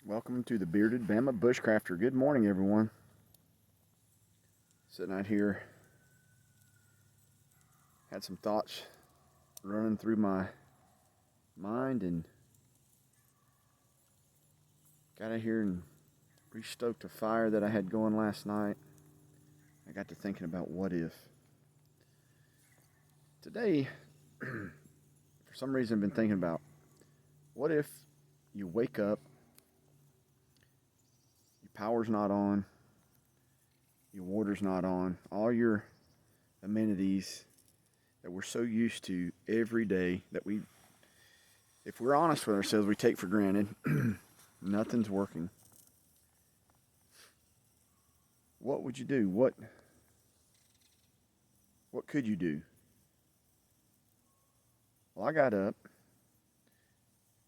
Welcome to the Bearded Bama Bushcrafter. Good morning, everyone. Sitting out here, had some thoughts running through my mind and got out here and re-stoked a fire that I had going last night. I got to thinking about what if. Today, for some reason, I've been thinking about what if you wake up, your power's not on, your water's not on, all your amenities that we're so used to every day that we, if we're honest with ourselves, we take for granted. Nothing's working. What would you do? What could you do? Well, I got up,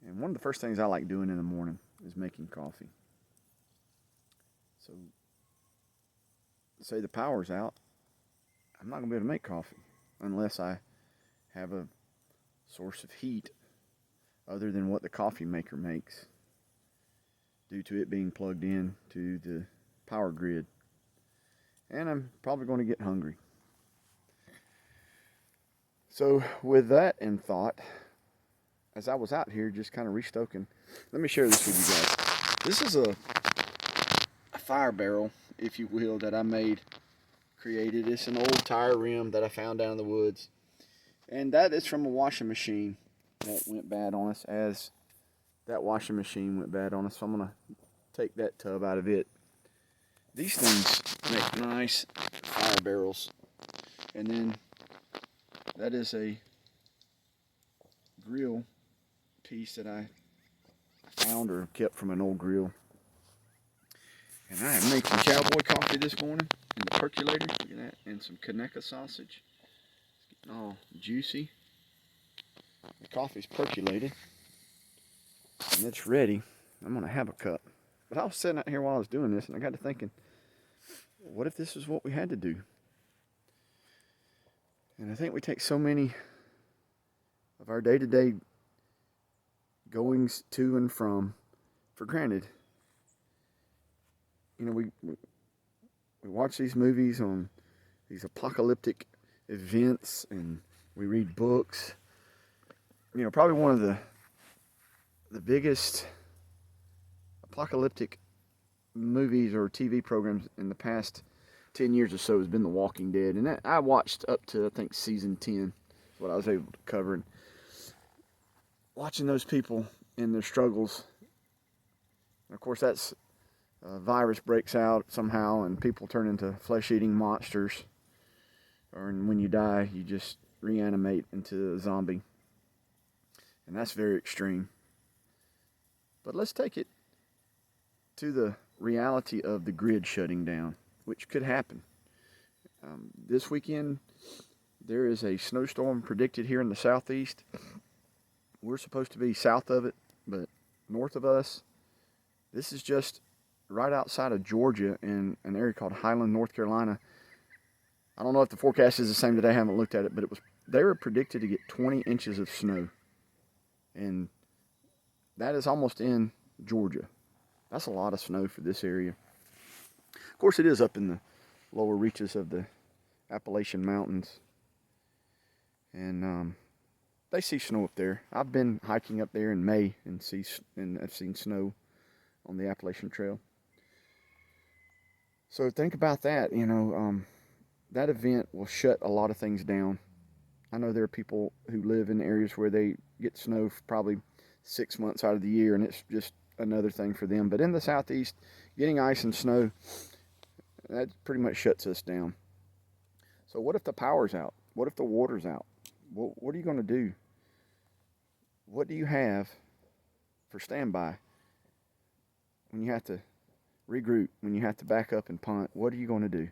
and one of the first things I like doing in the morning is making coffee. So, say the power's out, I'm not going to be able to make coffee unless I have a source of heat other than what the coffee maker makes due to it being plugged in to the power grid. And I'm probably going to get hungry. So with that in thought, as I was out here just kind of restoking, let me share this with you guys. This is a fire barrel, if you will, that I created. It's an old tire rim that I found down in the woods. And that is from a washing machine that went bad on us, as that washing machine went bad on us. So I'm going to take that tub out of it. These things make nice fire barrels. And then that is a grill piece that I found or kept from an old grill. And I have made some cowboy coffee this morning in the percolator. Look at that. And some Kaneka sausage. It's getting all juicy. The coffee's percolated. And it's ready. I'm going to have a cup. But I was sitting out here while I was doing this, and I got to thinking, what if this is what we had to do? And I think we take so many of our day-to-day goings to and from for granted. You know, we watch these movies on these apocalyptic events, and we read books. You know, probably one of the biggest apocalyptic movies or TV programs in the past 10 years or so has been The Walking Dead. And I watched up to, I think, season 10, is what I was able to cover. And watching those people in their struggles, and of course, that's a virus breaks out somehow and people turn into flesh-eating monsters. Or when you die, you just reanimate into a zombie. And that's very extreme. But let's take it to the reality of the grid shutting down, which could happen. This weekend, there is a snowstorm predicted here in the southeast. We're supposed to be south of it, but north of us, this is just right outside of Georgia in an area called Highland, North Carolina. I don't know if the forecast is the same today. I haven't looked at it, but they were predicted to get 20 inches of snow. And that is almost in Georgia. That's a lot of snow for this area. Of course, it is up in the lower reaches of the Appalachian Mountains. And they see snow up there. I've been hiking up there in May and I've seen snow on the Appalachian Trail. So think about that. You know, that event will shut a lot of things down. I know there are people who live in areas where they get snow for probably 6 months out of the year, and it's just another thing for them. But in the southeast, getting ice and snow, that pretty much shuts us down. So what if the power's out? What if the water's out? What are you going to do? What do you have for standby when you have to regroup, when you have to back up and punt? What are you going to do?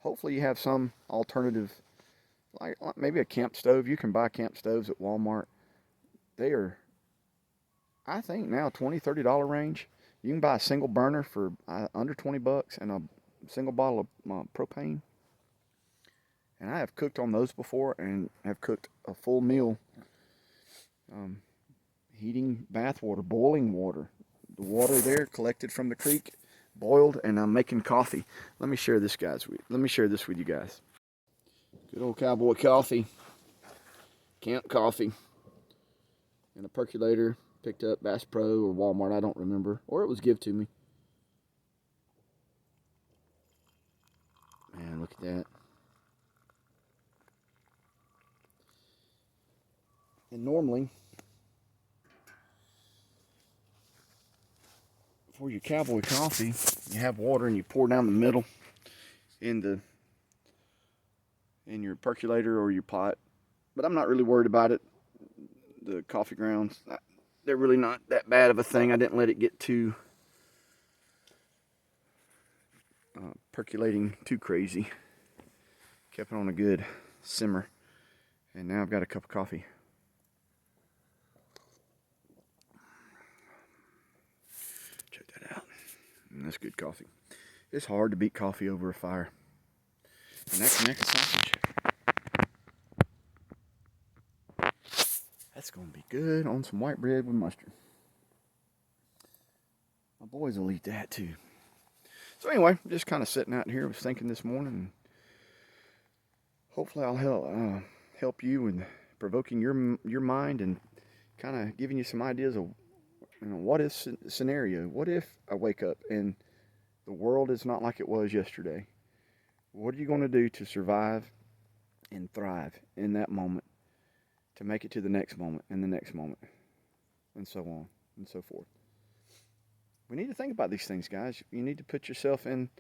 Hopefully you have some alternative, like maybe a camp stove. You can buy camp stoves at Walmart. They are, I think now, $20, $30 range. You can buy a single burner for under $20 and a single bottle of propane. And I have cooked on those before and have cooked a full meal, heating bath water, boiling water, the water there collected from the creek, boiled, and I'm making coffee. Let me share this, with you guys. Good old cowboy coffee, camp coffee, and a percolator. Picked up Bass Pro or Walmart, I don't remember, or it was given to me. Man, look at that. And normally, for your cowboy coffee, you have water and you pour down the middle in your percolator or your pot. But I'm not really worried about it. The coffee grounds, they're really not that bad of a thing. I didn't let it get too percolating too crazy. Kept it on a good simmer. And now I've got a cup of coffee. Check that out. And that's good coffee. It's hard to beat coffee over a fire. And that's neck of sausage. That's going to be good on some white bread with mustard. My boys will eat that too. So anyway, just kind of sitting out here, was thinking this morning, and hopefully I'll help you with provoking your mind and kind of giving you some ideas of, what if scenario. What if I wake up and the world is not like it was yesterday? What are you going to do to survive and thrive in that moment, to make it to the next moment and the next moment, and so on and so forth? We need to think about these things, guys. You need to put yourself in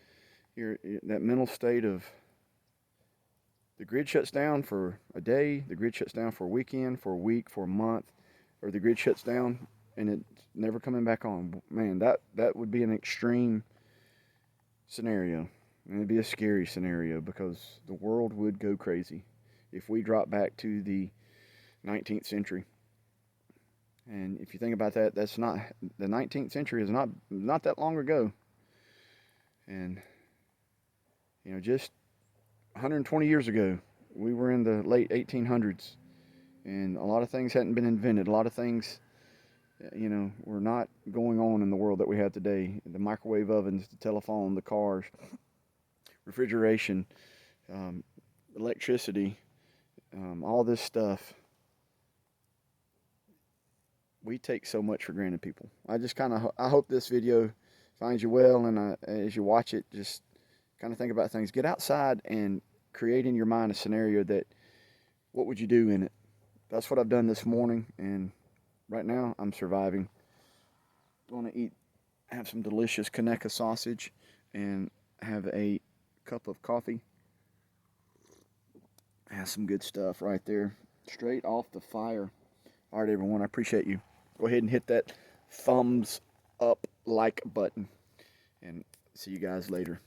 that mental state of the grid shuts down for a day, the grid shuts down for a weekend, for a week, for a month, or the grid shuts down and it's never coming back on. Man, that would be an extreme scenario. And it'd be a scary scenario because the world would go crazy if we drop back to the 19th century. And if you think about that, that's not, the 19th century is not that long ago. And, just 120 years ago, we were in the late 1800s. And a lot of things hadn't been invented. A lot of things, were not going on in the world that we have today. The microwave ovens, the telephone, the cars, refrigeration, electricity, all this stuff. We take so much for granted, people. I hope this video finds you well, and as you watch it, just kind of think about things. Get outside and create in your mind a scenario that, what would you do in it? That's what I've done this morning, and right now I'm surviving. Going to have some delicious Kaneka sausage, and have a cup of coffee. Have some good stuff right there, straight off the fire. All right, everyone, I appreciate you. Go ahead and hit that thumbs up like button, and see you guys later.